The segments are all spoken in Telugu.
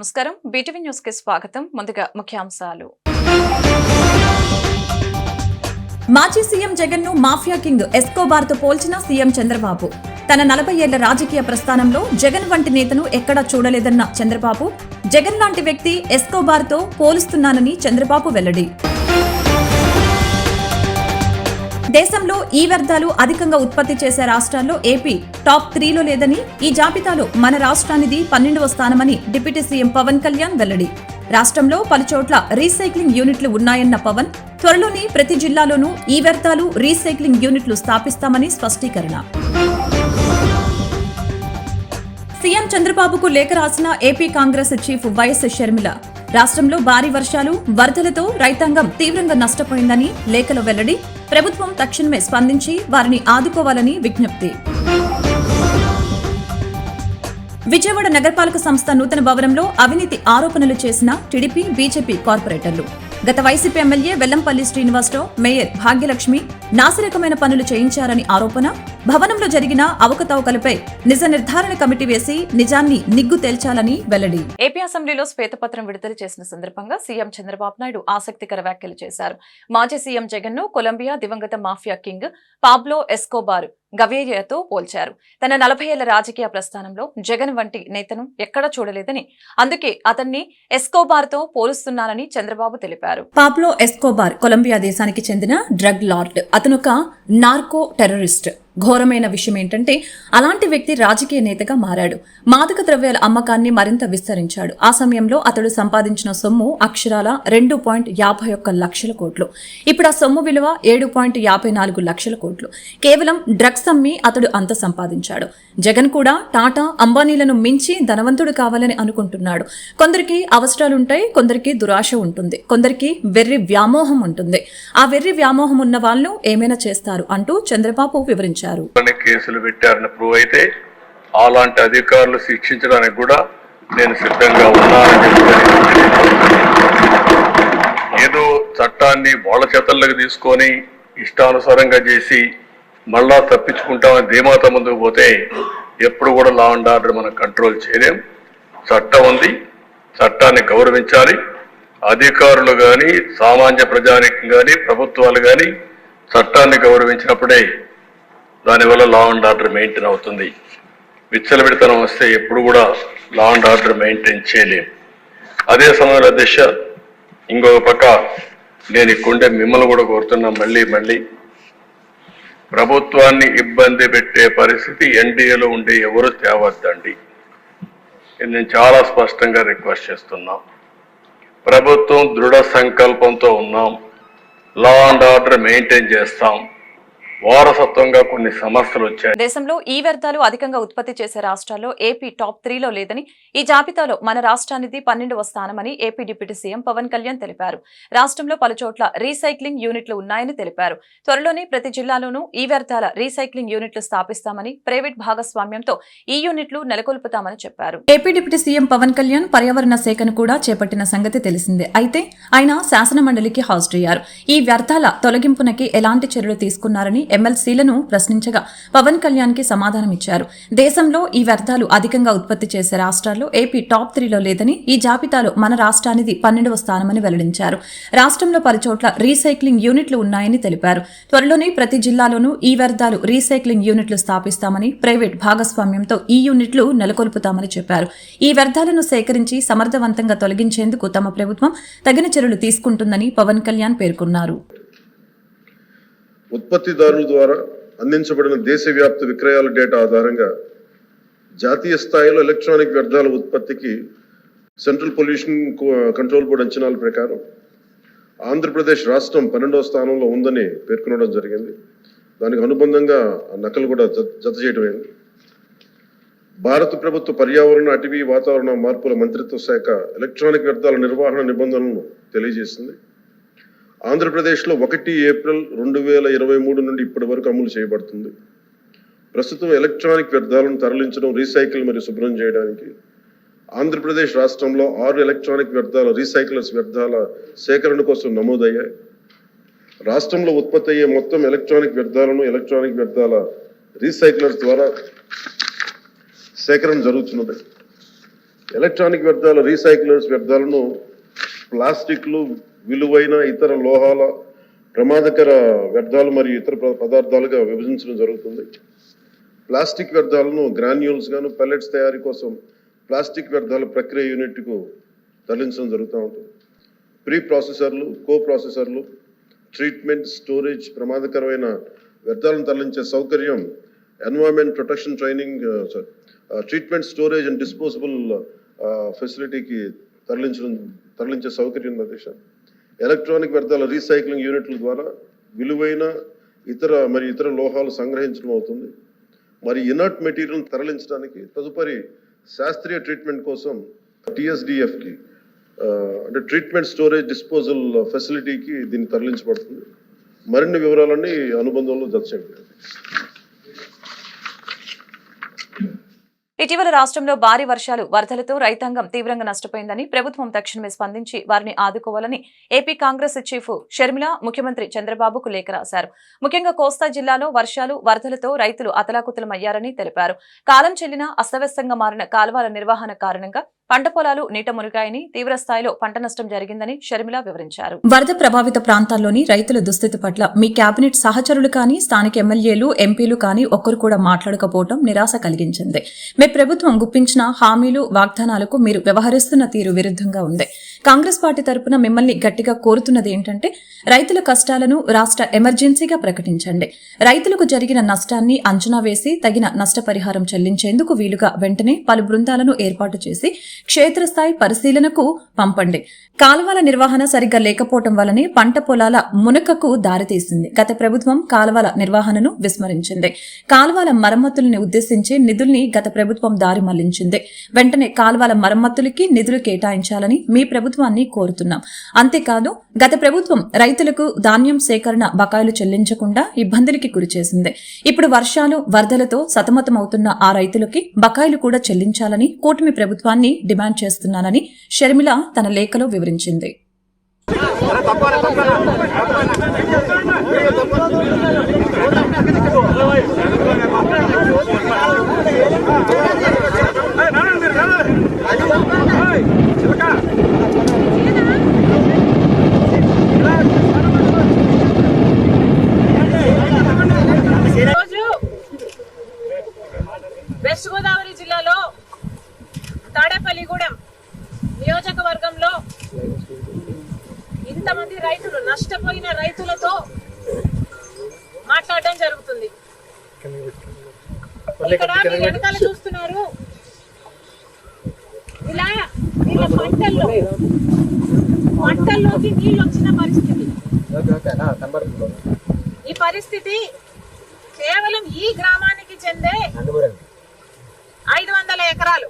నమస్కారం బీటీవీ న్యూస్ కి స్వాగతం. ముందుగా ముఖ్యాంశాలు. మాజీ సీఎం జగన్ ను మాఫియా కింగ్ ఎస్కోబార్ తో పోల్చిన సీఎం చంద్రబాబు. తన 40 ఏళ్ల రాజకీయ ప్రస్థానంలో జగన్ వంటి నేతను ఎక్కడా చూడలేదన్న చంద్రబాబు, జగన్ లాంటి వ్యక్తి ఎస్కోబార్ తో పోలుస్తున్నానని చంద్రబాబు వెల్లడి. దేశంలో ఈ వ్యర్థాలు అధికంగా ఉత్పత్తి చేసే రాష్ట్రాల్లో ఏపీ టాప్ 3లో లేదని, ఈ జాబితాలో మన రాష్ట్రానిది 12వ స్థానమని డిప్యూటీ సీఎం పవన్ కళ్యాణ్ వెల్లడి. రాష్ట్రంలో పలుచోట్ల రీసైక్లింగ్ యూనిట్లు ఉన్నాయన్న పవన్, త్వరలోని ప్రతి జిల్లాలోనూ ఈ వ్యర్థాలు రీసైక్లింగ్ యూనిట్లు స్థాపిస్తామని స్పష్టీకరణ. సీఎం చంద్రబాబుకు లేఖ రాసిన AP Congress chief YS Sharmila, రాష్ట్రంలో భారీ వర్షాలు, వరదలతో రైతాంగం తీవ్రంగా నష్టపోయిందని లేఖలో వెల్లడి. ప్రభుత్వం తక్షణమే స్పందించి వారిని ఆదుకోవాలని విజ్ఞప్తి. విజయవాడ నగరపాలక సంస్థ నూతన భవనంలో అవినీతి ఆరోపణలు చేసిన టీడీపీ, బీజేపీ కార్పొరేటర్లు. గత YCP MLA Vellampalli Srinivasarao, mayor Bhagyalakshmi నాసిరకమైన పనులు చేయించారని ఆరోపణ. భవనంలో జరిగిన అవకతవకలపై నిజ నిర్ధారణ కమిటీ వేసి నిజాన్ని నిగ్గు తేల్చాలని వెల్లడి. ఏపీ అసెంబ్లీలో శ్వేతపత్రం విడుదల చేసిన సందర్భంగా సీఎం చంద్రబాబు నాయుడు ఆసక్తికర వ్యాఖ్యలు చేశారు. మాజీ సీఎం జగన్ ను కొలంబియా దివంగత మాఫియా కింగ్ పాబ్లో ఎస్కోబార్ గవేరియాతో పోల్చారు. తన 40 ఏళ్ల రాజకీయ ప్రస్థానంలో జగన్ వంటి నేతను ఎక్కడా చూడలేదని, అందుకే అతన్ని ఎస్కోబార్ తో పోలుస్తున్నానని చంద్రబాబు తెలిపారు. పాబ్లో ఎస్కోబార్ కొలంబియా దేశానికి చెందిన డ్రగ్ లార్డ్. అతనొక నార్కో టెర్రరిస్ట్. ఘోరమైన విషయం ఏంటంటే, అలాంటి వ్యక్తి రాజకీయ నేతగా మారాడు. మాదక ద్రవ్యాల అమ్మకాన్ని మరింత విస్తరించాడు. ఆ సమయంలో అతడు సంపాదించిన సొమ్ము అక్షరాల 2.51 లక్షల కోట్లు. ఇప్పుడు ఆ సొమ్ము విలువ 7.54 లక్షల కోట్లు. కేవలం డ్రగ్స్ అమ్మి అతడు అంత సంపాదించాడు. జగన్ కూడా టాటా, అంబానీలను మించి ధనవంతుడు కావాలని అనుకుంటున్నాడు. కొందరికి అవసరాలుంటాయి, కొందరికి దురాశ ఉంటుంది, కొందరికి వెర్రి వ్యామోహం ఉంటుంది. ఆ వెర్రి వ్యామోహం ఉన్న వాళ్ళు ఏమైనా చేస్తారు అంటూ చంద్రబాబు వివరించారు. కేసులు పెట్టారని ప్రూవ్ అయితే అలాంటి అధికారులు శిక్షించడానికి కూడా నేను సిద్ధంగా ఉన్నానని ఏదో చట్టాన్ని వాళ్ళ చేతల్లోకి తీసుకొని ఇష్టానుసారంగా చేసి మళ్ళా తప్పించుకుంటామని ధీమాత ముందుకు పోతే ఎప్పుడు కూడా లా అండ్ ఆర్డర్ మనం కంట్రోల్ చేయలేం. చట్టం ఉంది, చట్టాన్ని గౌరవించాలి. అధికారులు కానీ, సామాన్య ప్రజానికం కానీ, ప్రభుత్వాలు కానీ చట్టాన్ని గౌరవించినప్పుడే దానివల్ల లా అండ్ ఆర్డర్ మెయింటైన్ అవుతుంది. విచ్చలవిడితనం వస్తే ఎప్పుడు కూడా లా అండ్ ఆర్డర్ మెయింటైన్ చేయలేం. అదే సమయంలో అధ్యక్ష, ఇంకొక పక్క నేను ఇక్కడుండే మిమ్మల్ని కూడా కోరుతున్నా, మళ్ళీ ప్రభుత్వాన్ని ఇబ్బంది పెట్టే పరిస్థితి ఎన్డీఏలో ఉండే ఎవరు తేవద్దండి. నేను చాలా స్పష్టంగా రిక్వెస్ట్ చేస్తున్నాం. ప్రభుత్వం దృఢ సంకల్పంతో ఉన్నాం, లా అండ్ ఆర్డర్ మెయింటైన్ చేస్తాం. వారసత్వంగా కొన్ని సమస్యలు వచ్చాయి. దేశంలో ఈ వ్యర్థాలు అధికంగా ఉత్పత్తి చేసే రాష్ట్రాల్లో ఏపీ టాప్ 3లో లేదని, ఈ జాబితాలో మన రాష్ట్రానిది 12వ స్థానమని AP deputy CM Pawan Kalyan తెలిపారు. రాష్ట్రంలో పలుచోట్ల రీసైక్లింగ్ యూనిట్లు ఉన్నాయని తెలిపారు. త్వరలోనే ప్రతి జిల్లాలోనూ ఈ వ్యర్థాల రీసైక్లింగ్ యూనిట్లు స్థాపిస్తామని, ప్రైవేట్ భాగస్వామ్యంతో ఈ యూనిట్లు నెలకొల్పుతామని చెప్పారు. AP deputy CM Pawan Kalyan పర్యావరణ శాఖను కూడా చేపట్టిన సంగతి తెలిసిందే. అయితే ఆయన శాసన మండలికి హాజరయ్యారు. ఈ వ్యర్థాల తొలగింపునకి ఎలాంటి చర్యలు తీసుకున్నారని ఎమ్మెల్సీలను ప్రశ్నించగా పవన్ కళ్యాణ్ కి సమాధానమిచ్చారు. దేశంలో ఈ వ్యర్థాలు అధికంగా ఉత్పత్తి చేసే రాష్ట్రాల్లో ఏపీ టాప్ 3లో లేదని, ఈ జాబితాలో మన రాష్ట్రానిది 12వ స్థానమని వెల్లడించారు. రాష్ట్రంలో పలుచోట్ల రీసైక్లింగ్ యూనిట్లు ఉన్నాయని తెలిపారు. త్వరలోనే ప్రతి జిల్లాలోనూ ఈ వ్యర్థాలు రీసైక్లింగ్ యూనిట్లు స్థాపిస్తామని, ప్రైవేట్ భాగస్వామ్యంతో ఈ యూనిట్లు నెలకొల్పుతామని చెప్పారు. ఈ వ్యర్థాలను సేకరించి సమర్థవంతంగా తొలగించేందుకు తమ ప్రభుత్వం తగిన చర్యలు తీసుకుంటుందని పవన్ కళ్యాణ్ పేర్కొన్నారు. ఉత్పత్తిదారుల ద్వారా అందించబడిన దేశవ్యాప్త విక్రయాల డేటా ఆధారంగా జాతీయ స్థాయిలో ఎలక్ట్రానిక్ వ్యర్థాల ఉత్పత్తికి సెంట్రల్ పొల్యూషన్ కంట్రోల్ బోర్డు అంచనాల ప్రకారం ఆంధ్రప్రదేశ్ రాష్ట్రం 12వ స్థానంలో ఉందని పేర్కొనడం జరిగింది. దానికి అనుబంధంగా నకలు కూడా జత చేయడమైంది. భారత ప్రభుత్వ పర్యావరణ, అటవీ, వాతావరణ మార్పుల మంత్రిత్వ శాఖ ఎలక్ట్రానిక్ వ్యర్థాల నిర్వహణ నిబంధనలను తెలియజేసింది. ఆంధ్రప్రదేశ్లో 1 ఏప్రిల్ 2023 నుండి ఇప్పటి వరకు అమలు చేయబడుతుంది. ప్రస్తుతం ఎలక్ట్రానిక్ వ్యర్థాలను తరలించడం, రీసైకిల్ మరియు శుభ్రం చేయడానికి ఆంధ్రప్రదేశ్ రాష్ట్రంలో 6 ఎలక్ట్రానిక్ వ్యర్థాల రీసైకిలర్స్ వ్యర్థాల సేకరణ కోసం నమోదయ్యాయి. రాష్ట్రంలో ఉత్పత్తి అయ్యే మొత్తం ఎలక్ట్రానిక్ వ్యర్థాలను ఎలక్ట్రానిక్ వ్యర్థాల రీసైకిలర్స్ ద్వారా సేకరణ జరుగుతున్నది. ఎలక్ట్రానిక్ వ్యర్థాల రీసైక్లర్స్ వ్యర్థాలను ప్లాస్టిక్లు, విలువైన ఇతర లోహాల, ప్రమాదకర వ్యర్థాలు మరియు ఇతర పదార్థాలుగా విభజించడం జరుగుతుంది. ప్లాస్టిక్ వ్యర్థాలను గ్రాన్యూల్స్ గాను, పెల్లెట్స్ తయారీ కోసం ప్లాస్టిక్ వ్యర్థాల ప్రక్రియ యూనిట్కు తరలించడం జరుగుతూ ఉంటుంది. ప్రీ ప్రాసెసర్లు, కో ప్రాసెసర్లు, ట్రీట్మెంట్, స్టోరేజ్, ప్రమాదకరమైన వ్యర్థాలను తరలించే సౌకర్యం environment protection training treatment, storage and disposable ఫెసిలిటీకి తరలించే సౌకర్యం అధ్యక్ష. ఎలక్ట్రానిక్ వ్యర్థాల రీసైక్లింగ్ యూనిట్ల ద్వారా విలువైన ఇతర లోహాలు సంగ్రహించడం అవుతుంది. మరి ఇనర్ట్ మెటీరియల్ తరలించడానికి తదుపరి శాస్త్రీయ ట్రీట్మెంట్ కోసం TSDFకి అంటే ట్రీట్మెంట్, స్టోరేజ్, డిస్పోజల్ ఫెసిలిటీకి దీన్ని తరలించబడుతుంది. మరిన్ని వివరాలన్నీ అనుబంధంలో జతచేయండి. ఇటీవల రాష్ట్రంలో భారీ వర్షాలు, వరదలతో రైతాంగం తీవ్రంగా నష్టపోయిందని ప్రభుత్వం తక్షణమే స్పందించి వారిని ఆదుకోవాలని ఏపీ కాంగ్రెస్ చీఫ్ షర్మిల ముఖ్యమంత్రి చంద్రబాబుకు లేఖ రాశారు. ముఖ్యంగా కోస్తా జిల్లాలో వర్షాలు, వరదలతో రైతులు అతలాకుతలమయ్యారని తెలిపారు. కాలం చెల్లిన అస్తవ్యస్తంగా మారిన కాలువల నిర్వహణ కారణంగా పంట పొలాలు నీట మునిగాయని, తీవ్ర స్థాయిలో పంట నష్టం జరిగిందని షర్మిల వివరించారు. వరద ప్రభావిత ప్రాంతాల్లోని రైతుల దుస్థితి పట్ల మీ కేబినెట్ సహచరులు కానీ, స్థానిక ఎమ్మెల్యేలు, ఎంపీలు కానీ ఒక్కరు కూడా మాట్లాడకపోవడం నిరాశ కలిగించింది. మీ ప్రభుత్వం గుప్పించిన హామీలు, వాగ్దానాలకు మీరు వ్యవహరిస్తున్న తీరు విరుద్ధంగా ఉంది. కాంగ్రెస్ పార్టీ తరపున మిమ్మల్ని గట్టిగా కోరుతున్నది ఏంటంటే రైతుల కష్టాలను రాష్ట్ర ఎమర్జెన్సీగా ప్రకటించండి. రైతులకు జరిగిన నష్టాన్ని అంచనా వేసి తగిన నష్టపరిహారం చెల్లించేందుకు వీలుగా వెంటనే పలు బృందాలను ఏర్పాటు చేసి క్షేత్రస్థాయి పరిశీలనకు పంపండి. కాలువల నిర్వహణ సరిగ్గా లేకపోవడం వల్లనే పంట పొలాల మునకకు దారితీసింది. గత ప్రభుత్వం కాలువల నిర్వహణను విస్మరించింది. కాలువల మరమ్మతుల్ని ఉద్దేశించి నిధుల్ని గత ప్రభుత్వం దారి మళ్లించింది. వెంటనే కాలువల మరమ్మతులకి నిధులు కేటాయించాలని మీ ప్రభుత్వాన్ని కోరుతున్నాం. అంతేకాదు గత ప్రభుత్వం రైతులకు ధాన్యం సేకరణ బకాయిలు చెల్లించకుండా ఇబ్బందులకి గురిచేసింది. ఇప్పుడు వర్షాలు, వరదలతో సతమతమవుతున్న ఆ రైతులకి బకాయిలు కూడా చెల్లించాలని కూటమి ప్రభుత్వాన్ని డిమాండ్ చేస్తున్నానని షర్మిల తన లేఖలో వివరించింది. వెస్ట్ గోదావరి జిల్లాలో తాడేపల్లిగూడెం నియోజకవర్గంలో ఇంతమంది రైతులు, నష్టపోయిన రైతులతో మాట్లాడడం జరుగుతుంది. ఇక్కడ మీరు వెనకాల చూస్తున్నారు, ఇలా వీళ్ళ పంటల్లోకి నీళ్ళు వచ్చిన పరిస్థితి. ఈ పరిస్థితి కేవలం ఈ గ్రామానికి చెందే 500 ఎకరాలు.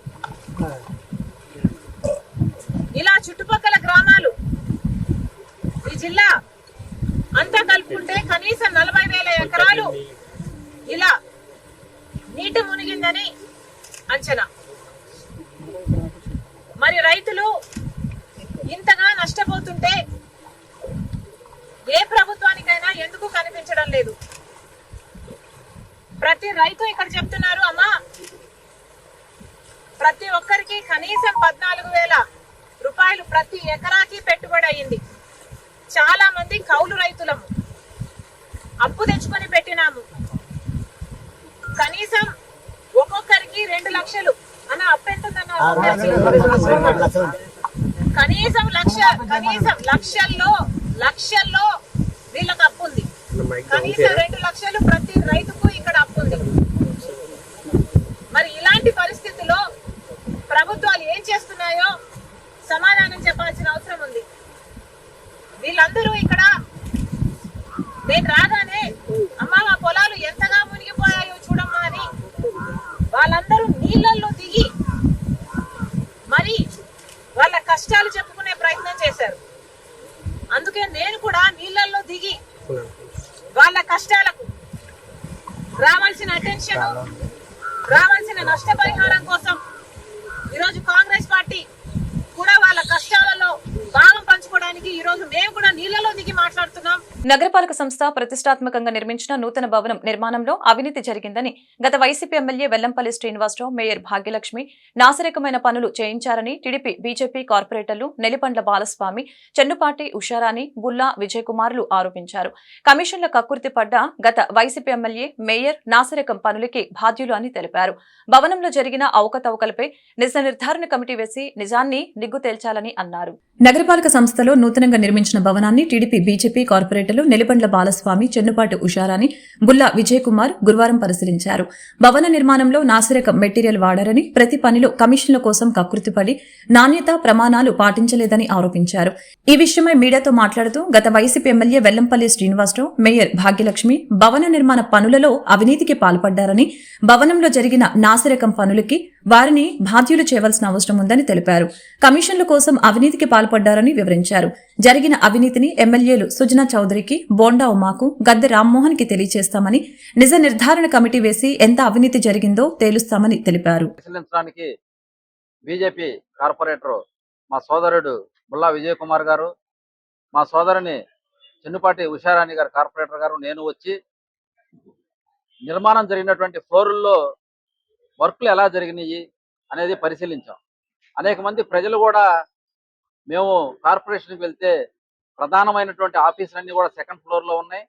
ఇలా చుట్టుపక్కల గ్రామాలు, ఈ జిల్లా అంతా కలుపుకుంటే కనీసం 40,000 ఎకరాలు ఇలా నీట మునిగిందని అంచనా. మరి రైతులు ఇంతగా నష్టపోతుంటే ఏ ప్రభుత్వానికైనా ఎందుకు కనిపించడం లేదు? ప్రతి రైతు ఇక్కడ చెప్తున్నారు, అమ్మా ప్రతి ఒక్కరికి కనీసం 14,000 రూపాయలు ప్రతి ఎకరాకి పెట్టుబడి అయింది. చాలా మంది కౌలు రైతులము, అప్పు తెచ్చుకొని పెట్టినాము. కనీసం ఒక్కొక్కరికి 2 లక్షలు అన్న అప్పు ఎంతుందన్న, కనీసం లక్షల్లో వీళ్ళకి అప్పు ఉంది. కనీసం 2 లక్షలు ప్రతి రైతుకు ఇక్కడ అప్పు ఉంది. మరి ఇలాంటి పరిస్థితుల్లో ప్రభుత్వాలు ఏం చేస్తున్నాయో సమాధానం చెప్పాల్సిన అవసరం ఉంది. వీళ్ళందరూ ఇక్కడ నేను రాగానే అమ్మా మా పొలాలు ఎంతగా మునిగిపోయాయో చూడమ్మా అని వాళ్ళందరూ నీళ్ళల్లో దిగి మరి వాళ్ళ కష్టాలు చెప్పుకునే ప్రయత్నం చేశారు. అందుకే నేను కూడా నీళ్ళల్లో దిగి వాళ్ళ కష్టాలకు రావాల్సిన అటెన్షన్, రావాల్సిన నష్టపరిహారం కోసం ఈరోజు కాంగ్రెస్ పార్టీ కూడా వాళ్ళ కష్టాలలో భాగం పంచుకోవడానికి ఈరోజు మేము కూడా నీళ్ళలో దిగి మాట్లాడుతున్నాం. నగరపాలక సంస్థ ప్రతిష్టాత్మకంగా నిర్మించిన నూతన భవనం నిర్మాణంలో అవినీతి జరిగిందని గత YCP MLA Vellampalli Srinivasarao, mayor Bhagyalakshmi నాసిరకమైన పనులు చేయించారని టీడీపీ బీజేపీ కార్పొరేటర్లు నెలిపండ్ల బాలస్వామి, చెన్నుపాటి ఉషారాణి, బుల్లా విజయకుమార్లు ఆరోపించారు. కమిషన్ల కక్కుర్తి పడ్డ గత వైసీపీ ఎమ్మెల్యే, మేయర్ నాసిరకం పనులకి బాధ్యులు అని తెలిపారు. భవనంలో జరిగిన అవకతవకలపై నిజ నిర్ధారణ కమిటీ వేసి నిజాన్ని నిగ్గు తేల్చాలని అన్నారు. నగరపాలక సంస్థలో నూతనంగా నిర్మించిన భవనాన్ని టీడీపీ బీజేపీ కార్పొరేటర్లు నెలిపండ్ల బాలస్వామి, చెన్నుపాటి ఉషారాణి, బుల్లా విజయకుమార్ గురువారం పరిశీలించారు. భవన నిర్మాణంలో నాసిరకం మెటీరియల్ వాడారని, ప్రతి పనిలో కమిషన్ల కోసం కకృతిపడి నాణ్యత ప్రమాణాలు పాటించలేదని ఆరోపించారు. ఈ విషయమై మీడియాతో మాట్లాడుతూ గత YCP MLA Vellampalli Srinivasarao, mayor Bhagyalakshmi భవన నిర్మాణ పనులలో అవినీతికి పాల్పడ్డారని, భవనంలో జరిగిన నాసిరకం పనులకి వారిని బాధ్యులు చేయవలసిన అవసరం ఉందని తెలిపారు. కమిషన్ల కోసం అవినీతికి పాల్పడ్డారని వివరించారు. జరిగిన అవినీతిని ఎమ్మెల్యేలు సుజనా చౌదరికి, బోండా ఉమాకు, గద్దె రామ్మోహన్ కి తెలియజేస్తామని, నిజ నిర్ధారణ కమిటీ వేసి ఎంత అవినీతి జరిగిందో తేలుస్తామని తెలిపారు. పరిశీలించడానికి బీజేపీ కార్పొరేటర్ మా సోదరుడు బుల్లా విజయ్ కుమార్ గారు, మా సోదరుని చెన్నుపాటి ఉషారాణి గారు కార్పొరేటర్ గారు, నేను వచ్చి నిర్మాణం జరిగినటువంటి ఫ్లోర్ల్లో వర్క్లు ఎలా జరిగినాయి అనేది పరిశీలించాం. అనేక మంది ప్రజలు కూడా మేము కార్పొరేషన్కి వెళ్తే ప్రధానమైనటువంటి ఆఫీసులన్నీ కూడా సెకండ్ ఫ్లోర్లో ఉన్నాయి,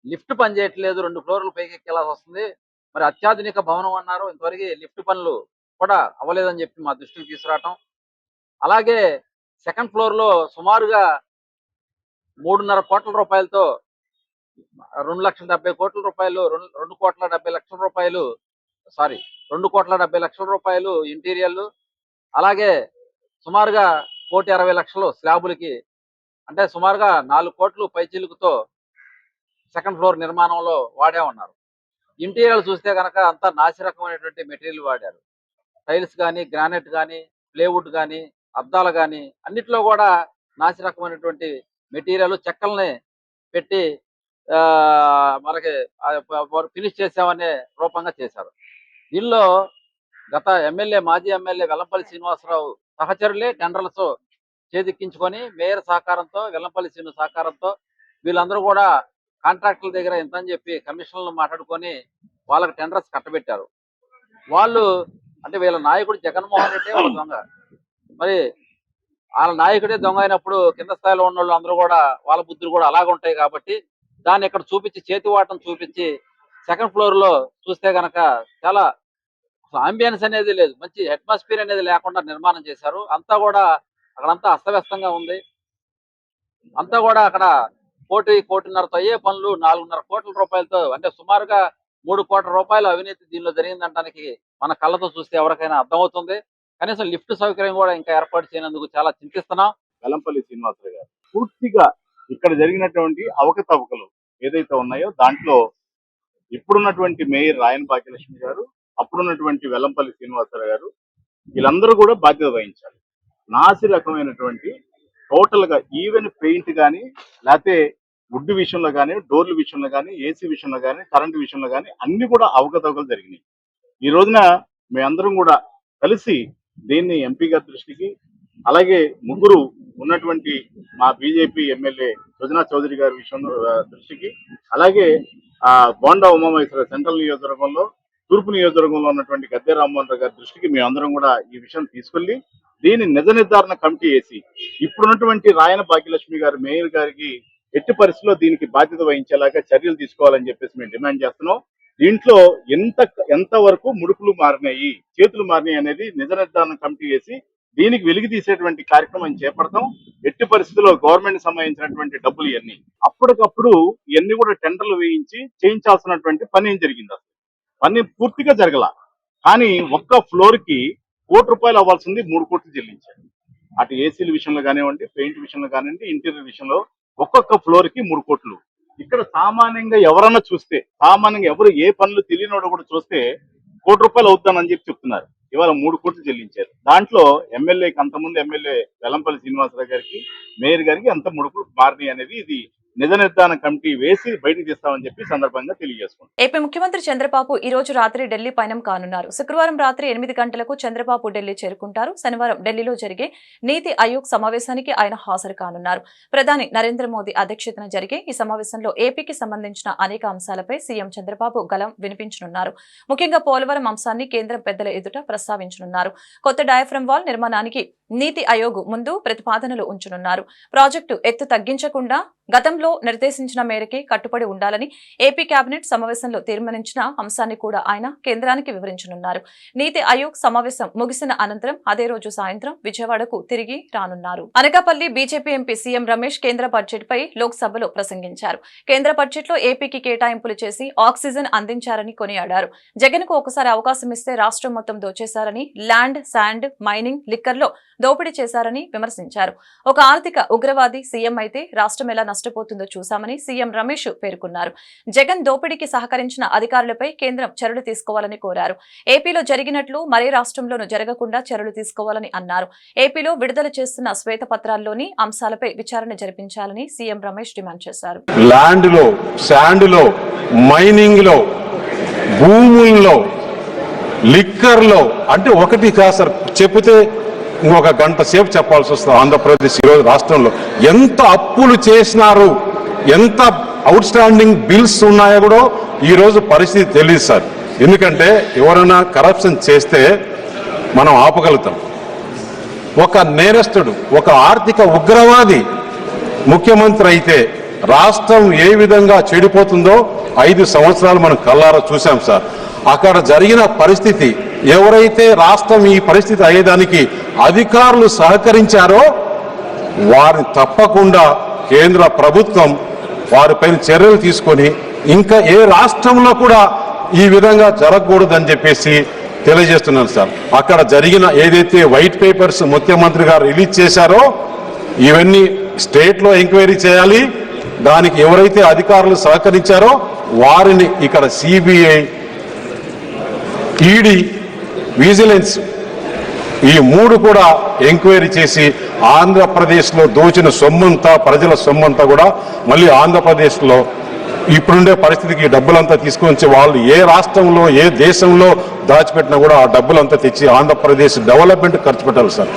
లిఫ్ట్ పని చేయట్లేదు, 2 ఫ్లోర్లు పైకి ఎక్కేలాసి వస్తుంది, మరి అత్యాధునిక భవనం అన్నారు, ఇంతవరకు లిఫ్ట్ పనులు కూడా అవ్వలేదని చెప్పి మా దృష్టికి తీసుకురావటం. అలాగే సెకండ్ ఫ్లోర్లో సుమారుగా 3.5 కోట్ల రూపాయలతో 2,70,00,000 రూపాయలు 2,70,00,000 రూపాయలు 2,70,00,000 రూపాయలు ఇంటీరియర్లు, అలాగే సుమారుగా 1,60,00,000 స్లాబులకి, అంటే సుమారుగా 4 కోట్లు పైచిలుకుతో సెకండ్ ఫ్లోర్ నిర్మాణంలో వాడామన్నారు. ఇంటీరియర్లు చూస్తే కనుక అంతా నాసిరకమైనటువంటి మెటీరియల్ వాడారు. టైల్స్ కానీ, గ్రానైట్ కానీ, ప్లేవుడ్ కానీ, అద్దాలు కానీ అన్నిట్లో కూడా నాసిరకమైనటువంటి మెటీరియల్ చెక్కల్ని పెట్టి మనకి ఫినిష్ చేసామనే రూపంగా చేశారు. దీనిలో గత మాజీ ఎమ్మెల్యే వెల్లంపల్లి శ్రీనివాసరావు సహచరులే టెండర్లతో చేదిక్కించుకొని మేయర్ సహకారంతో, వెల్లంపల్లి శ్రీను సహకారంతో వీళ్ళందరూ కూడా కాంట్రాక్టుల దగ్గర ఎంత అని చెప్పి కమిషన్లు మాట్లాడుకొని వాళ్ళకి టెండర్స్ కట్టబెట్టారు. వాళ్ళు అంటే వీళ్ళ నాయకుడు జగన్మోహన్ రెడ్డి వాళ్ళ దొంగ, మరి వాళ్ళ నాయకుడే దొంగ అయినప్పుడు కింద స్థాయిలో ఉన్న వాళ్ళు అందరూ కూడా వాళ్ళ బుద్ధులు కూడా అలాగే ఉంటాయి. కాబట్టి దాన్ని ఇక్కడ చూపించి, చేతివాటం చూపించి సెకండ్ ఫ్లోర్ లో చూస్తే గనక చాలా అంబియన్స్ అనేది లేదు, మంచి అట్మాస్ఫియర్ అనేది లేకుండా నిర్మాణం చేశారు. అంతా కూడా అక్కడంతా అస్తవ్యస్తంగా ఉంది. అంతా కూడా అక్కడ 1.5-1.5 అయ్యే పనులు 4.5 కోట్ల రూపాయలతో, అంటే సుమారుగా 3 కోట్ల రూపాయల అవినీతి దీనిలో జరిగిందంటానికి మన కళ్ళతో చూస్తే ఎవరికైనా అర్థమవుతుంది. కనీసం లిఫ్ట్ సౌకర్యం కూడా ఇంకా ఏర్పాటు చేయనందుకు చాలా చింతిస్తున్నాం. వెల్లంపల్లి శ్రీనివాసరావు గారు పూర్తిగా ఇక్కడ జరిగినటువంటి అవకతవకలు ఏదైతే ఉన్నాయో దాంట్లో ఇప్పుడున్నటువంటి మేయర్ రాయన్ భాగ్యలక్ష్మి గారు, అప్పుడున్నటువంటి వెల్లంపల్లి శ్రీనివాసరావు గారు వీళ్ళందరూ కూడా బాధ్యత వహించాలి. నాసి రకమైనటువంటి టోటల్ గా ఈవెన్ పెయింట్ కానీ, లేకపోతే వుడ్ విషయంలో కానీ, డోర్ల విషయంలో కానీ, ఏసీ విషయంలో కానీ, కరెంటు విషయంలో కానీ అన్ని కూడా అవకతవకలు జరిగినాయి. ఈ రోజున మేమందరం కూడా కలిసి దీన్ని ఎంపీ గారి దృష్టికి, అలాగే ముగ్గురు ఉన్నటువంటి మా బీజేపీ ఎమ్మెల్యే సుజనా చౌదరి గారి విషయంలో దృష్టికి, అలాగే బోండా ఉమామహేశ్వర సెంట్రల్ నియోజకవర్గంలో, తూర్పు నియోజకవర్గంలో ఉన్నటువంటి గద్దె రామ్మోహన్ గారి దృష్టికి మేమందరం కూడా ఈ విషయం తీసుకెళ్లి దీన్ని నిజ నిర్ధారణ కమిటీ వేసి ఇప్పుడున్నటువంటి రాయన భాగ్యలక్ష్మి గారు మేయర్ గారికి ఎట్టి పరిస్థితుల్లో దీనికి బాధ్యత వహించేలాగా చర్యలు తీసుకోవాలని చెప్పేసి మేము డిమాండ్ చేస్తున్నాం. దీంట్లో ఎంత వరకు ముడుపులు మారినాయి, చేతులు మారినాయి అనేది నిజ నిర్ధారణ కమిటీ వేసి దీనికి వెలికి తీసేటువంటి కార్యక్రమం చేపడతాం. ఎట్టి పరిస్థితుల్లో గవర్నమెంట్ సంబంధించినటువంటి డబ్బులు ఇవన్నీ అప్పటికప్పుడు ఇవన్నీ కూడా టెండర్లు వేయించి చేయించాల్సినటువంటి పని ఏం జరిగింది? అసలు పని పూర్తిగా జరగల. కానీ ఒక్క ఫ్లోర్ కి 1 కోటి రూపాయలు అవ్వాల్సింది 3 కోట్లు చెల్లించారు. అటు ఏసీల విషయంలో కానివ్వండి, పెయింట్ విషయంలో కానివ్వండి, ఇంటీరియర్ విషయంలో ఒక్కొక్క ఫ్లోర్ కి 3 కోట్లు. ఇక్కడ సామాన్యంగా ఎవరన్నా చూస్తే, సామాన్యంగా ఎవరు ఏ పనులు తెలియనోడు కూడా చూస్తే 1 కోటి రూపాయలు అవుతానని చెప్తున్నారు. ఇవాళ 3 కోట్లు చెల్లించారు. దాంట్లో ఎమ్మెల్యేకి, అంతకుముందు ఎమ్మెల్యే వెల్లంపల్లి శ్రీనివాసరావు గారికి, మేయర్ గారికి ఎంత ముడుపులు మారినాయి అనేది ఇది నిజ నిర్ధారణ కమిటీ వేసి బయటికి తీస్తామని చెప్పి సందర్భంగా తెలియజేసుకుంటాం. ఏపీ ముఖ్యమంత్రి చంద్రబాబు ఈ రోజు రాత్రి ఢిల్లీ పయనం కానున్నారు. శుక్రవారం రాత్రి 8 గంటలకు చంద్రబాబు ఢిల్లీ చేరుకుంటారు. శనివారం ఢిల్లీలో జరిగే నీతి ఆయోగ్ సమావేశానికి ఆయన హాజరు కానున్నారు. ప్రధాని నరేంద్ర మోదీ అధ్యక్షతన జరిగే ఈ సమావేశంలో ఏపీకి సంబంధించిన అనేక అంశాలపై సీఎం చంద్రబాబు గలం వినిపించనున్నారు. ముఖ్యంగా పోలవరం అంశాన్ని కేంద్రం పెద్దల ఎదుట ప్రస్తావించనున్నారు. కొత్త డయాఫ్రమ్ వాల్ నిర్మాణానికి నీతి ఆయోగ్ ముందు ప్రతిపాదనలు ఉంచనున్నారు. ప్రాజెక్టు ఎత్తు తగ్గించకుండా గతంలో నిర్దేశించిన మేరకే కట్టుబడి ఉండాలని ఏపీ కేబినెట్ సమావేశంలో తీర్మానించిన అంశాన్ని కూడా ఆయన కేంద్రానికి వివరించనున్నారు. నీతి ఆయోగ్ సమావేశం ముగిసిన అనంతరం అదే రోజు సాయంత్రం విజయవాడకు తిరిగి రానున్నారు. Anakapalli BJP MP CM Ramesh కేంద్ర బడ్జెట్ పై లోక్సభలో ప్రసంగించారు. కేంద్ర బడ్జెట్ లో ఏపీకి కేటాయింపులు చేసి ఆక్సిజన్ అందించారని కొనియాడారు. జగన్ కు ఒకసారి అవకాశం ఇస్తే రాష్ట్రం మొత్తం దోచేశారని, ల్యాండ్, శాండ్, మైనింగ్, లిక్కర్ లో దోపిడీ చేశారని విమర్శించారు. ఒక ఆర్థిక ఉగ్రవాది సీఎం అయితే రాష్ట్రం ఎలా నష్టపోతుందో చూశామని సీఎం రమేష్ పేర్కొన్నారు. జగన్ దోపిడీకి సహకరించిన అధికారులపై కేంద్రం చర్యలు తీసుకోవాలని కోరారు. ఏపీలో జరిగినట్లు మరే రాష్ట్రంలోనూ జరగకుండా చర్యలు తీసుకోవాలని అన్నారు. ఏపీలో విడుదల చేస్తున్న శ్వేతపత్రాల్లోని అంశాలపై విచారణ జరిపించాలని సీఎం రమేష్ డిమాండ్ చేశారు. ల్యాండ్ లో, శాండ్ లో, మైనింగ్ లో, భూముల్లో, లిక్కర్ లో అంటే ఒకటి కాదు సార్, చెప్తే ఇంకొక గంట సేపు చెప్పాల్సి వస్తుంది. ఆంధ్రప్రదేశ్ ఈరోజు రాష్ట్రంలో ఎంత అప్పులు చేసినారు, ఎంత అవుట్ స్టాండింగ్ బిల్స్ ఉన్నాయో కూడా ఈరోజు పరిస్థితి తెలియదు సార్. ఎందుకంటే ఎవరైనా కరప్షన్ చేస్తే మనం ఆపగలుగుతాం. ఒక నేరస్తుడు, ఒక ఆర్థిక ఉగ్రవాది ముఖ్యమంత్రి అయితే రాష్ట్రం ఏ విధంగా చెడిపోతుందో 5 సంవత్సరాలు మనం కళ్ళారా చూసాం సార్. అక్కడ జరిగిన పరిస్థితి, ఎవరైతే రాష్ట్రం ఈ పరిస్థితి అయ్యేదానికి అధికారులు సహకరించారో వారిని తప్పకుండా కేంద్ర ప్రభుత్వం వారిపైన చర్యలు తీసుకొని ఇంకా ఏ రాష్ట్రంలో కూడా ఈ విధంగా జరగకూడదని చెప్పేసి తెలియజేస్తున్నాను సార్. అక్కడ జరిగిన ఏదైతే వైట్ పేపర్స్ ముఖ్యమంత్రి గారు రిలీజ్ చేశారో ఇవన్నీ స్టేట్ లో ఎంక్వైరీ చేయాలి. దానికి ఎవరైతే అధికారులు సహకరించారో వారిని ఇక్కడ సిబిఐ, ఈడీ, విజిలెన్స్ ఈ 3 కూడా ఎంక్వైరీ చేసి ఆంధ్రప్రదేశ్లో దోచిన సొమ్మంతా, ప్రజల సొమ్మంతా కూడా మళ్ళీ ఆంధ్రప్రదేశ్లో ఇప్పుడుండే పరిస్థితికి డబ్బులంతా తీసుకొని వాళ్ళు ఏ రాష్ట్రంలో, ఏ దేశంలో దాచిపెట్టినా కూడా ఆ డబ్బులంతా తెచ్చి ఆంధ్రప్రదేశ్ డెవలప్మెంట్ ఖర్చు పెట్టాలి సార్.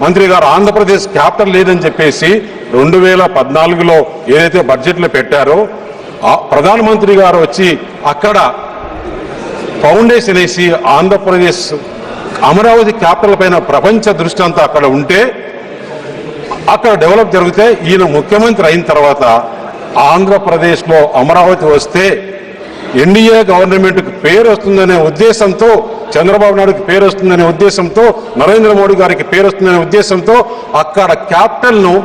మంత్రి గారు ఆంధ్రప్రదేశ్ క్యాపిటల్ లేదని చెప్పేసి 2014లో ఏదైతే బడ్జెట్లో పెట్టారో ప్రధానమంత్రి గారు వచ్చి అక్కడ ఫౌండేషన్ వేసి ఆంధ్రప్రదేశ్ అమరావతి క్యాపిటల్ పైన ప్రపంచ దృష్టి అంతా అక్కడ ఉంటే అక్కడ డెవలప్ జరిగితే ఈయన ముఖ్యమంత్రి అయిన తర్వాత ఆంధ్రప్రదేశ్లో అమరావతి వస్తే ఎన్డీఏ గవర్నమెంట్కి పేరు వస్తుందనే ఉద్దేశంతో, చంద్రబాబు నాయుడుకి పేరు వస్తుందనే ఉద్దేశంతో, నరేంద్ర మోడీ గారికి పేరు వస్తుందనే ఉద్దేశంతో అక్కడ క్యాపిటల్ను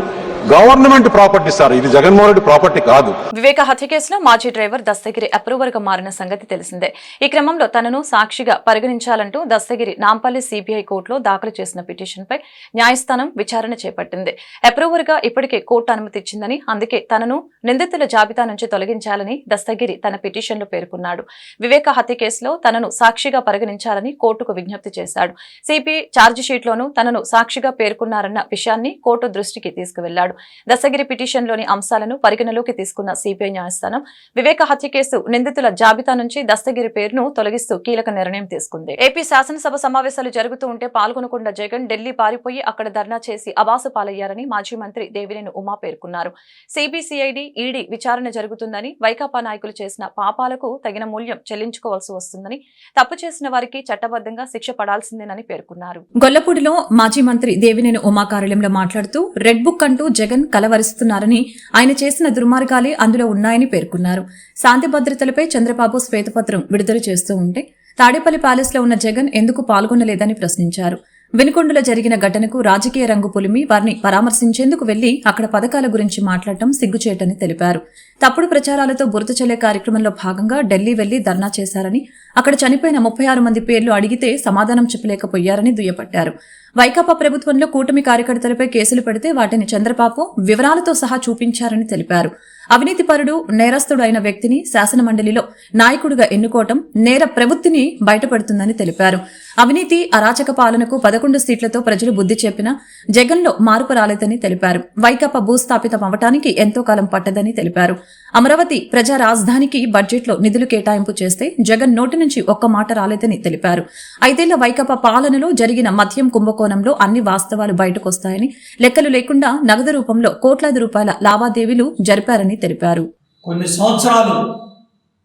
గవర్నమెంట్ ప్రాపర్టీ సార్, ఇది జగన్మోహన్ రెడ్డి ప్రాపర్టీ కాదు. వివేక హత్య కేసులో మాజీ డ్రైవర్ దస్తగిరి అప్రూవర్ గా మారిన సంగతి తెలిసిందే. ఈ క్రమంలో తనను సాక్షిగా పరిగణించాలంటూ దస్తగిరి నాంపల్లి సిబిఐ కోర్టులో దాఖలు చేసిన పిటిషన్ పై న్యాయస్థానం విచారణ చేపట్టింది. అప్రూవర్ గా ఇప్పటికే కోర్టు అనుమతి ఇచ్చిందని, అందుకే తనను నిందితుల జాబితా నుంచి తొలగించాలని దస్తగిరి తన పిటిషన్ లో పేర్కొన్నాడు. వివేక హత్య కేసులో తనను సాక్షిగా పరిగణించాలని కోర్టుకు విజ్ఞప్తి చేశాడు. సిబిఐ ఛార్జిషీట్ లోనూ తనను సాక్షిగా పేర్కొన్నారన్న విషయాన్ని కోర్టు దృష్టికి తీసుకువెళ్లాడు. దస్తగిరి పిటిషన్ లోని అంశాలను పరిగణలోకి తీసుకున్న సిబిఐ న్యాయస్థానం వివేక హత్య కేసు నిందితుల జాబితా నుంచి దస్తగిరి పేరును తొలగిస్తూ కీలక నిర్ణయం తీసుకుంది. ఏపీ శాసనసభ సమావేశాలు జరుగుతూ ఉంటే పాల్గొనకుండా జగన్ ఢిల్లీ పారిపోయి అక్కడ ధర్నా చేసి అబాసు పాలయ్యారని మాజీ మంత్రి దేవినేని ఉమా పేర్కొన్నారు. సిబిసిఐడి, ఈడీ విచారణ జరుగుతుందని, వైకాపా నాయకులు చేసిన పాపాలకు తగిన మూల్యం చెల్లించుకోవాల్సి వస్తుందని, తప్పు చేసిన వారికి చట్టబద్ధంగా శిక్ష పడాల్సిందేనని పేర్కొన్నారు. గొల్లపూడిలో మాజీ మంత్రి దేవినేని ఉమా కార్యాలయంలో మాట్లాడుతూ రెడ్ బుక్ అంటూ జగన్ కలవరిస్తున్నారని, ఆయన చేసిన దుర్మార్గాలే అందులో ఉన్నాయని పేర్కొన్నారు. శాంతి భద్రతలపై చంద్రబాబు శ్వేతపత్రం విడుదల చేస్తూ ఉంటే తాడేపల్లి ప్యాలెస్ లో ఉన్న జగన్ ఎందుకు పాల్గొనలేదని ప్రశ్నించారు. వినుకొండలో జరిగిన ఘటనకు రాజకీయ రంగు పులిమి వారిని పరామర్శించేందుకు వెళ్లి అక్కడ పథకాల గురించి మాట్లాడటం సిగ్గుచేటని తెలిపారు. తప్పుడు ప్రచారాలతో బురద చల్లే కార్యక్రమంలో భాగంగా ఢిల్లీ వెళ్లి ధర్నా చేశారని, అక్కడ చనిపోయిన 36 మంది పేర్లు అడిగితే సమాధానం చెప్పలేకపోయారని దుయ్యబట్టారు. వైకాపా ప్రభుత్వంలో కూటమి కార్యకర్తలపై కేసులు పెడితే వాటిని చంద్రబాబు వివరాలతో సహా చూపించారని తెలిపారు. అవినీతిపరుడు నేరస్తుడు అయిన వ్యక్తిని శాసనమండలిలో నాయకుడిగా ఎన్నుకోవటం నేర ప్రవృత్తిని బయటపెడుతుందని తెలిపారు. అవినీతి అరాచక పాలనకు 11 సీట్లతో ప్రజలు బుద్ధి చెప్పినా జగన్లో మార్పు రాలేదని తెలిపారు. వైకాపా భూస్థాపితం అవటానికి ఎంతో కాలం పట్టదని తెలిపారు. అమరావతి ప్రజా రాజధానికి బడ్జెట్లో నిధులు కేటాయింపు చేస్తే జగన్ నోటి నుంచి ఒక్క మాట రాలేదని తెలిపారు. 5 ఏళ్ల వైకాపా పాలనలో జరిగిన మద్యం కుంభకోణంలో అన్ని వాస్తవాలు బయటకొస్తాయని, లెక్కలు లేకుండా నగదు రూపంలో కోట్లాది రూపాయల లావాదేవీలు జరిపారని తెలిపారు. కొన్ని సంవత్సరాలు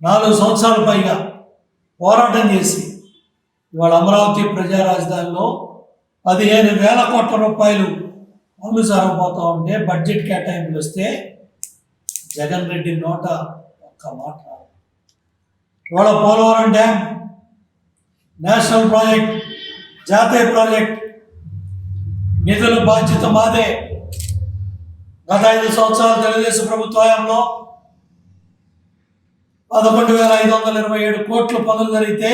4 సంవత్సరాల పైగా పోరాటం చేసి ఇవాళ అమరావతి ప్రజా రాజధానిలో 15,000 కోట్ల రూపాయలు పనులు జరగబోతా ఉంటే బడ్జెట్ కేటాయింపులు వస్తే జగన్ రెడ్డి నోట ఒక్క మాట రాదు. ఇవాళ పోలవరం డ్యామ్ నేషనల్ ప్రాజెక్ట్, జాతీయ ప్రాజెక్ట్ నిధుల బాధ్యత మాదే. గత 5 సంవత్సరాలు తెలుగుదేశం ప్రభుత్వ హయాంలో 11,527 కోట్ల పనులు జరిగితే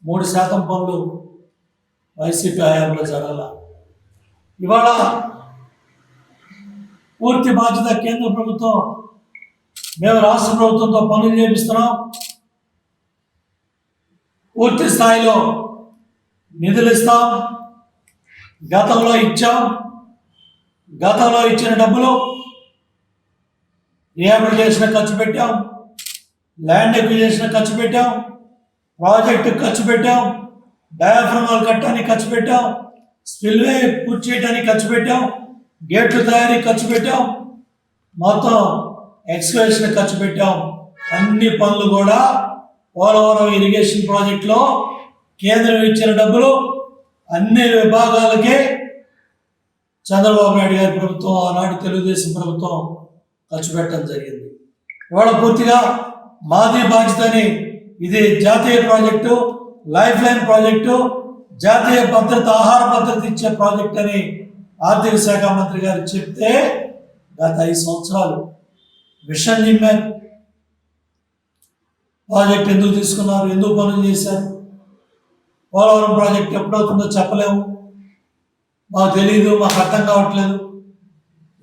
3% పనులు వైసీపీ హయాంలో జరగాల. ఇవాళ పూర్తి బాధ్యత కేంద్ర ప్రభుత్వం, మేము రాష్ట్ర ప్రభుత్వంతో పనులు చేపిస్తున్నాం. పూర్తి స్థాయిలో నిధులు ఇస్తాం. గతంలో ఇచ్చాం. గతంలో ఇచ్చిన డబ్బులు రిహాబిలిటేషన్ ఖర్చు పెట్టాం, ల్యాండ్ ఎక్విజిషన్ ఖర్చు పెట్టాం, ప్రాజెక్టు ఖర్చు పెట్టాం, డయాఫ్రమాల్ కట్టడానికి ఖర్చు పెట్టాం, స్పిల్వే పూర్తి చేయడానికి ఖర్చు పెట్టాం, గేట్లు తయారీ ఖర్చు పెట్టాం, మొత్తం ఎక్స్కవేషన్ ఖర్చు పెట్టాం. అన్ని పనులు కూడా పోలవరం ఇరిగేషన్ ప్రాజెక్టులో కేంద్రం ఇచ్చిన డబ్బులు అన్ని విభాగాలకే చంద్రబాబు నాయుడు గారి ప్రభుత్వం, ఆనాడు తెలుగుదేశం ప్రభుత్వం ఖర్చు పెట్టడం జరిగింది. ఇవాళ పూర్తిగా మాది బాధ్యతని, ఇది జాతీయ ప్రాజెక్టు, లైఫ్ లైన్ ప్రాజెక్టు, జాతీయ భద్రత, ఆహార భద్రత ఇచ్చే ప్రాజెక్ట్ అని ఆర్థిక శాఖ మంత్రి గారు చెప్తే గత 5 సంవత్సరాలు విషన్ నిమ్మారు. ప్రాజెక్ట్ ఎందుకు తీసుకున్నారు, ఎందుకు పనులు చేశారు, పోలవరం ప్రాజెక్ట్ ఎప్పుడవుతుందో చెప్పలేము, మాకు తెలియదు, మాకు అర్థం కావట్లేదు,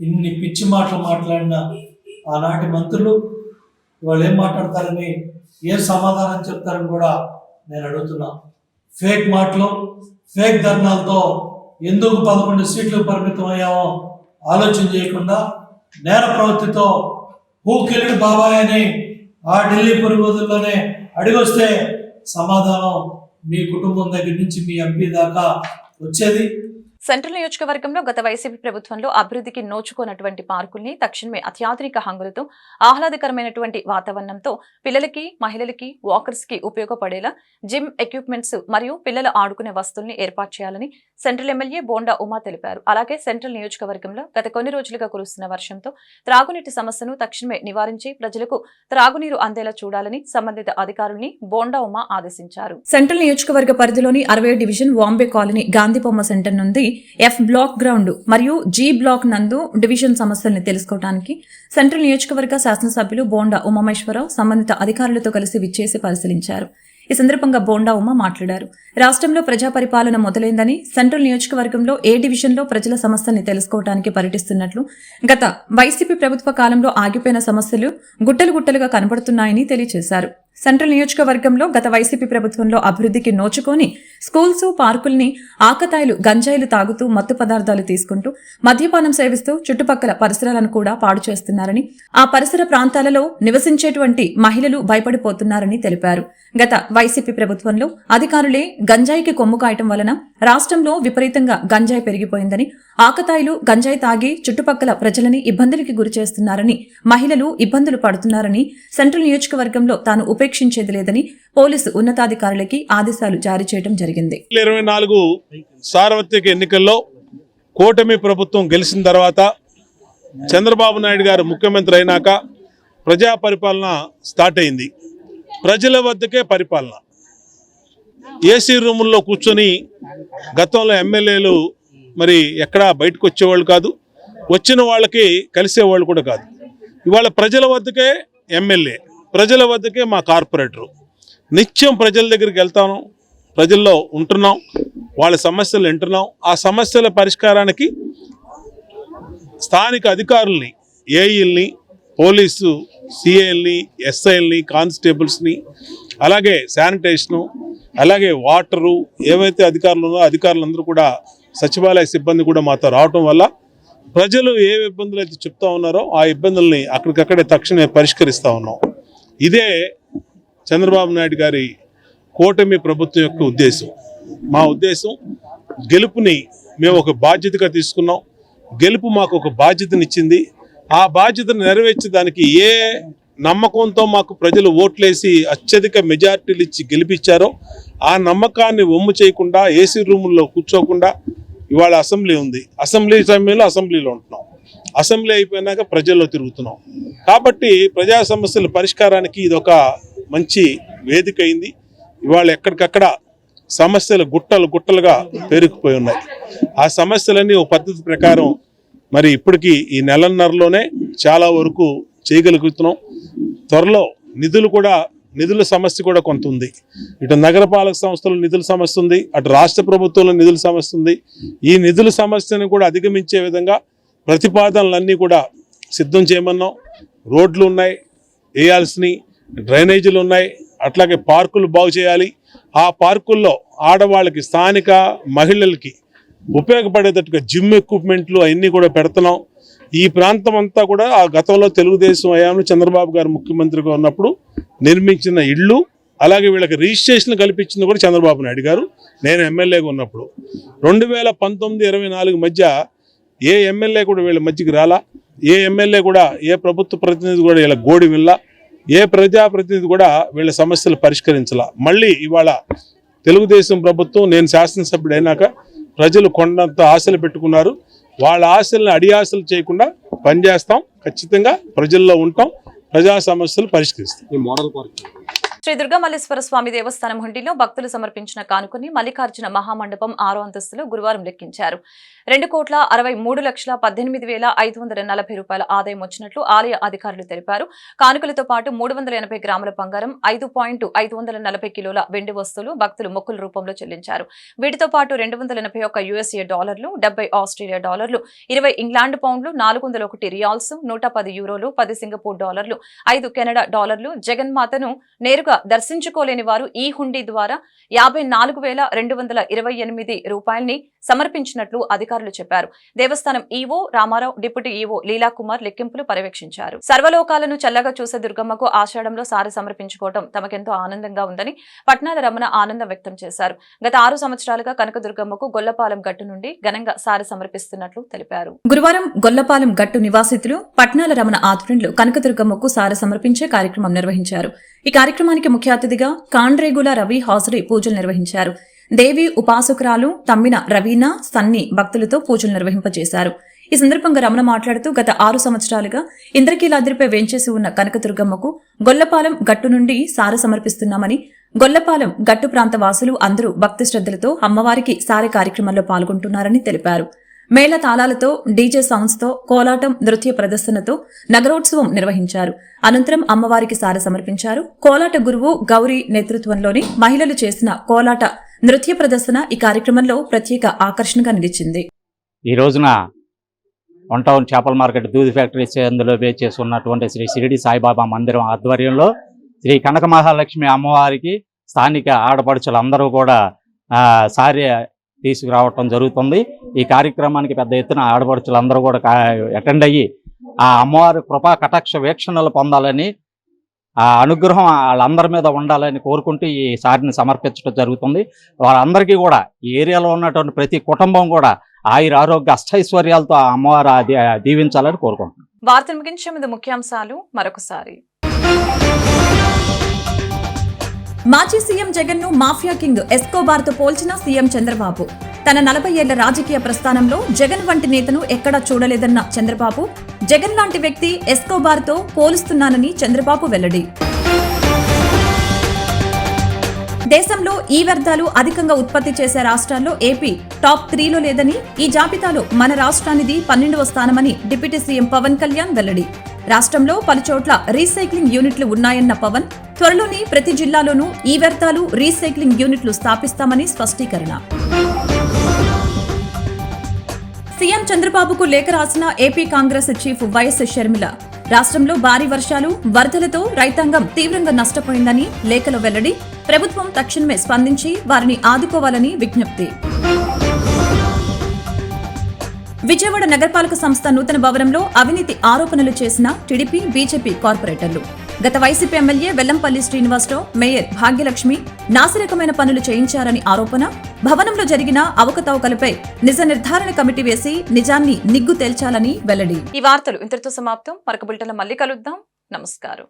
ఇన్ని పిచ్చి మాటలు మాట్లాడిన ఆనాటి మంత్రులు వాళ్ళు ఏం మాట్లాడతారని, ఏం సమాధానం చెప్తారని కూడా నేను అడుగుతున్నా. ఫేక్ మాటలు, ఫేక్ ధర్నాలతో ఎందుకు 11 సీట్లు పరిమితం అయ్యామో ఆలోచన చేయకుండా నేర ప్రవృత్తితో హూకెళ్ళి బాబాయ్ అని ఆ ఢిల్లీ పురుగోదుల్లోనే అడిగొస్తే సమాధానం మీ కుటుంబం దగ్గర నుంచి మీ ఎంపీ దాకా వచ్చేది. సెంట్రల్ నియోజకవర్గంలో గత వైసీపీ ప్రభుత్వంలో అభివృద్ధికి నోచుకోనటువంటి పార్కుల్ని తక్షణమే అత్యాధునిక హంగులతో ఆహ్లాదకరమైనటువంటి వాతావరణంతో పిల్లలకి, మహిళలకి, వాకర్స్ కి ఉపయోగపడేలా జిమ్ ఎక్విప్మెంట్స్ మరియు పిల్లలు ఆడుకునే వస్తువుల్ని ఏర్పాటు చేయాలని సెంట్రల్ ఎమ్మెల్యే బోండా ఉమా తెలిపారు. అలాగే సెంట్రల్ నియోజకవర్గంలో గత కొన్ని రోజులుగా కురుస్తున్న వర్షంతో త్రాగునీటి సమస్యను తక్షణమే నివారించి ప్రజలకు త్రాగునీరు అందేలా చూడాలని సంబంధిత అధికారుల్ని బోండా ఉమా ఆదేశించారు. సెంట్రల్ నియోజకవర్గ పరిధిలోని 60 division Vambay colony Gandhibomma centre నుండి ఎఫ్ బ్లాక్ గ్రౌండ్ మరియు జీ బ్లాక్ నందు డివిజన్ సమస్యల్ని తెలుసుకోవడానికి సెంట్రల్ నియోజకవర్గ శాసనసభ్యులు బోండా ఉమామేశ్వరరావు సంబంధిత అధికారులతో కలిసి విచ్చేసి పరిశీలించారు. ఈ సందర్భంగా బోండా ఉమ మాట్లాడారు. రాష్ట్రంలో ప్రజా పరిపాలన మొదలైందని, సెంట్రల్ నియోజకవర్గంలో ఏ డివిజన్లో ప్రజల సమస్యల్ని తెలుసుకోవడానికి పర్యటిస్తున్నట్లు, గత వైసీపీ ప్రభుత్వ కాలంలో ఆగిపోయిన సమస్యలు గుట్టలు గుట్టలుగా కనబడుతున్నాయని తెలియజేశారు. సెంట్రల్ నియోజకవర్గంలో గత వైసీపీ ప్రభుత్వంలో అభివృద్ధికి నోచుకొని స్కూల్స్, పార్కుల్ని ఆకతాయిలు గంజాయిలు తాగుతూ మత్తు పదార్థాలు తీసుకుంటూ మద్యపానం సేవిస్తూ చుట్టుపక్కల పరిసరాలను కూడా పాడు చేస్తున్నారని, ఆ పరిసర ప్రాంతాలలో నివసించేటువంటి మహిళలు భయపడిపోతున్నారని తెలిపారు. గత వైసీపీ ప్రభుత్వంలో అధికారులే గంజాయికి కొమ్ము కాయటం వలన రాష్ట్రంలో విపరీతంగా గంజాయి పెరిగిపోయిందని, ఆకతాయిలు గంజాయి తాగి చుట్టుపక్కల ప్రజలని ఇబ్బందులకి గురి చేస్తున్నారని, మహిళలు ఇబ్బందులు పడుతున్నారని, సెంట్రల్ నియోజకవర్గంలో తాను ఉపేక్షించేది లేదని పోలీసు ఉన్నతాధికారులకి ఆదేశాలు జారీ చేయడం జరిగింది. 2024 సార్వత్రిక ఎన్నికల్లో కూటమి ప్రభుత్వం గెలిచిన తర్వాత చంద్రబాబు నాయుడు గారు ముఖ్యమంత్రి అయినాక ప్రజా పరిపాలన స్టార్ట్ అయింది. ప్రజల వద్దకే పరిపాలన. ఏసీ రూముల్లో కూర్చొని గతంలో ఎమ్మెల్యేలు మరి ఎక్కడా బయటకు వచ్చేవాళ్ళు కాదు, వచ్చిన వాళ్ళకి కలిసేవాళ్ళు కూడా కాదు. ఇవాళ ప్రజల వద్దకే ఎమ్మెల్యే, ప్రజల వద్దకే మా కార్పొరేటరు. నిత్యం ప్రజల దగ్గరికి వెళ్తాను, ప్రజల్లో ఉంటున్నాం, వాళ్ళ సమస్యలు వింటున్నాం. ఆ సమస్యల పరిష్కారానికి స్థానిక అధికారుల్ని, ఏఈల్ని, పోలీసు సిఐల్ని, ఎస్ఐల్ని, కానిస్టేబుల్స్ని, అలాగే శానిటేషను, అలాగే వాటరు, ఏవైతే అధికారులు ఉన్నారో అధికారులందరూ కూడా సచివాలయ సిబ్బంది కూడా మాతో రావటం వల్ల ప్రజలు ఏ ఇబ్బందులు అయితే చెప్తా ఉన్నారో ఆ ఇబ్బందుల్ని అక్కడికక్కడే తక్షణమే పరిష్కరిస్తూ ఉన్నాం. ఇదే చంద్రబాబు నాయుడు గారి కూటమి ప్రభుత్వం యొక్క ఉద్దేశం. మా ఉద్దేశం గెలుపుని మేము ఒక బాధ్యతగా తీసుకున్నాం. గెలుపు మాకు ఒక బాధ్యతనిచ్చింది. ఆ బాధ్యతను నెరవేర్చడానికి ఏ నమ్మకంతో మాకు ప్రజలు ఓట్లేసి అత్యధిక మెజార్టీలు ఇచ్చి గెలిపించారో ఆ నమ్మకాన్ని వమ్ము చేయకుండా ఏసీ రూముల్లో కూర్చోకుండా ఇవాళ అసెంబ్లీ ఉంది. అసెంబ్లీ సమయంలో అసెంబ్లీలో ఉంటున్నాం. అసెంబ్లీ అయిపోయినాక ప్రజల్లో తిరుగుతున్నాం. కాబట్టి ప్రజా సమస్యల పరిష్కారానికి ఇది ఒక మంచి వేదిక అయింది. ఇవాళ ఎక్కడికక్కడ సమస్యలు గుట్టలుగా పేరుకుపోయి ఉన్నాయి. ఆ సమస్యలన్నీ ఒక పద్ధతి ప్రకారం మరి ఇప్పటికీ ఈ నెలన్నరలోనే చాలా వరకు చేయగలుగుతున్నాం. త్వరలో నిధుల సమస్య కూడా కొంత ఉంది. ఇటు నగరపాలక సంస్థల నిధుల సమస్య ఉంది, అటు రాష్ట్ర ప్రభుత్వంలో నిధుల సమస్య ఉంది. ఈ నిధుల సమస్యను కూడా అధిగమించే విధంగా ప్రతిపాదనలన్నీ కూడా సిద్ధం చేయమన్నాం. రోడ్లు ఉన్నాయి వేయాల్సినవి, డ్రైనేజీలు ఉన్నాయి, అట్లాగే పార్కులు బాగు చేయాలి. ఆ పార్కుల్లో ఆడవాళ్ళకి, స్థానిక మహిళలకి ఉపయోగపడేటట్టుగా జిమ్ ఎక్విప్మెంట్లు అవన్నీ కూడా పెడుతున్నాం. ఈ ప్రాంతం అంతా కూడా ఆ గతంలో తెలుగుదేశం హయాంలో చంద్రబాబు గారు ముఖ్యమంత్రిగా ఉన్నప్పుడు నిర్మించిన ఇళ్ళు, అలాగే వీళ్ళకి రిజిస్ట్రేషన్ కల్పించింది కూడా చంద్రబాబు నాయుడు గారు, నేను ఎమ్మెల్యేగా ఉన్నప్పుడు. 2019-24 మధ్య ఏ ఎమ్మెల్యే కూడా వీళ్ళ మధ్యకి రాలా. ఏ ఎమ్మెల్యే కూడా, ఏ ప్రభుత్వ ప్రతినిధి కూడా వీళ్ళ గోడి వినలా. ఏ ప్రజాప్రతినిధి కూడా వీళ్ళ సమస్యలు పరిష్కరించాల. మళ్ళీ ఇవాళ తెలుగుదేశం ప్రభుత్వం, నేను శాసనసభ్యుడు అయినాక ప్రజలు కొండంత ఆశలు పెట్టుకున్నారు. వాళ్ళ ఆశలను అడియాశలు చేయకుండా పనిచేస్తాం. ఖచ్చితంగా ప్రజల్లో ఉంటాం. ప్రజా సమస్యలు పరిష్కరిస్తాం. శ్రీ దుర్గామల్లేశ్వర స్వామి దేవస్థానం హుండీలో భక్తులు సమర్పించిన కానుకని మల్లికార్జున మహామండపం 6వ అంతస్తులో గురువారం లెక్కించారు. 2,63,18,540 రూపాయల ఆదాయం వచ్చినట్లు ఆలయ అధికారులు తెలిపారు. కానుకలతో పాటు 380 గ్రాముల బంగారం, 5.540 కిలోల వెండి వస్తువులు భక్తులు మొక్కుల రూపంలో చెల్లించారు. వీటితో పాటు $281 యుఎస్ఏ డాలర్లు, 70 ఆస్ట్రేలియా డాలర్లు, 20 ఇంగ్లాండ్ పౌండ్లు, 401 రియాల్స్, 110 యూరోలు, 10 సింగపూర్ డాలర్లు, 5 కెనడా డాలర్లు, జగన్మాతను నేరుగా దర్శించుకోలేని వారు ఈ హుండీ ద్వారా 54,228 రూపాయల్ని సమర్పించినట్లు అధికారులు చెప్పారు. దేవస్థానం EO Ramarao, deputy EO Leelakumar లెక్కింపులు పర్యవేక్షించారు. సర్వలోకాలను చల్లగా చూసే దుర్గమ్మకు ఆషాఢంలో సారె సమర్పించుకోవడం తమకెంతో ఆనందంగా ఉందని పట్నాల రమణ ఆనందం వ్యక్తం చేశారు. గత 6 సంవత్సరాలుగా కనకదుర్గమ్మకు గొల్లపాలెం గట్టు నుండి ఘనంగా సారె సమర్పిస్తున్నట్లు తెలిపారు. గురువారం గొల్లపాలెం గట్టు నివాసితులు పట్నాల రమణ ఆధ్వర్యంలో కనకదుర్గమ్మకు సారె సమర్పించే కార్యక్రమం నిర్వహించారు. ఈ కార్యక్రమానికి ముఖ్య అతిథిగా కాండ్రేగుల రవి హాజరై పూజలు నిర్వహించారు. దేవి ఉపాసకురాలు తమ్మిన రవీనా సన్ని భక్తులతో పూజలు నిర్వహింపజేశారు. ఈ సందర్భంగా రమణ మాట్లాడుతూ గత 6 సంవత్సరాలుగా ఇంద్రకీలాద్రిపై వేంచేసి ఉన్న కనకదుర్గమ్మకు గొల్లపాలెం గట్టు నుండి సారె సమర్పిస్తున్నామని, గొల్లపాలెం గట్టు ప్రాంత వాసులు అందరూ భక్తి శ్రద్ధలతో అమ్మవారికి సారె కార్యక్రమంలో పాల్గొంటున్నారని తెలిపారు. మేళ తాళాలతో, డీజే సౌండ్స్ తో, కోలాటం నృత్య ప్రదర్శనతో నగరోత్సవం నిర్వహించారు. అనంతరం అమ్మవారికి సారె సమర్పించారు. కోలాట గురువు గౌరీ నేతృత్వంలోని మహిళలు చేసిన కోలాట నృత్య ప్రదర్శన ఈ కార్యక్రమంలో ప్రత్యేక ఆకర్షణగా నిలిచింది. ఈ రోజున వన్ టౌన్ చేపల మార్కెట్ దూది ఫ్యాక్టరీస్ అందులో వేచేసి ఉన్నటువంటి శ్రీ షిరిడి సాయిబాబా మందిరం ఆధ్వర్యంలో శ్రీ కనక మహాలక్ష్మి అమ్మవారికి స్థానిక ఆడపడుచులందరూ కూడా సారి తీసుకురావటం జరుగుతుంది. ఈ కార్యక్రమానికి పెద్ద ఎత్తున ఆడపడుచులందరూ కూడా అటెండ్ అయ్యి ఆ అమ్మవారి కృపా కటాక్ష వీక్షణలు పొందాలని, ఆ అనుగ్రహం వాళ్ళందరి మీద ఉండాలని కోరుకుంటూ ఈ సారిని సమర్పించడం జరుగుతుంది. వారందరికీ కూడా ఈ ఏరియాలో ఉన్నటువంటి ప్రతి కుటుంబం కూడా ఆయుర ఆరోగ్య అష్టైశ్వర్యాలతో ఆ అమ్మవారు దీవించాలని కోరుకుంటున్నాం. వార్తలు ముగించే ముందు ముఖ్యాంశాలు మరొకసారి. మాజీ సీఎం జగన్ ను మాఫియా కింగ్ ఎస్కోబార్ తో పోల్చిన సీఎం చంద్రబాబు. తన 40 ఏళ్ల రాజకీయ ప్రస్థానంలో జగన్ వంటి నేతను ఎక్కడా చూడలేదన్న చంద్రబాబు, జగన్ లాంటి వ్యక్తి ఎస్కోబార్ తో పోలుస్తున్నానని చంద్రబాబు వెల్లడి. దేశంలో ఈ వ్యర్థాలు అధికంగా ఉత్పత్తి చేసే రాష్ట్రాల్లో ఏపీ టాప్ 3లో లేదని, ఈ జాబితాలో మన రాష్ట్రానిది 12వ స్థానమని డిప్యూటీ సీఎం పవన్ కళ్యాణ్ వెల్లడి. రాష్ట్రంలో పలుచోట్ల రీసైక్లింగ్ యూనిట్లు ఉన్నాయన్న పవన్, త్వరలోనే ప్రతి జిల్లాలోనూ ఈ వ్యర్థాలు రీసైక్లింగ్ యూనిట్లు స్థాపిస్తామని స్పష్టీకరణ. సీఎం చంద్రబాబుకు లేఖ రాసిన AP Congress chief YS Sharmila, రాష్ట్రంలో భారీ వర్షాలు వరదలతో రైతాంగం తీవ్రంగా నష్టపోయిందని లేఖలో వెల్లడి. ప్రభుత్వం తక్షణమే స్పందించి వారిని ఆదుకోవాలని విజ్ఞప్తి. విజయవాడ నగరపాలక సంస్థ నూతన భవనంలో అవినీతి ఆరోపణలు చేసిన టీడీపీ బీజేపీ కార్పొరేటర్లు. గత YCP MLA Vellampalli Srinivasarao, mayor Bhagyalakshmi నాసిరకమైన పనులు చేయించారని ఆరోపణ. భవనంలో జరిగిన అవకతవకలపై నిజ నిర్ధారణ కమిటీ వేసి నిజాన్ని నిగ్గు తేల్చాలని వెల్లడి. ఈ వార్తలు ఇంతటితో సమాప్తం. మరొక బులెటిన్లో మళ్ళీ కలుద్దాం. నమస్కారం.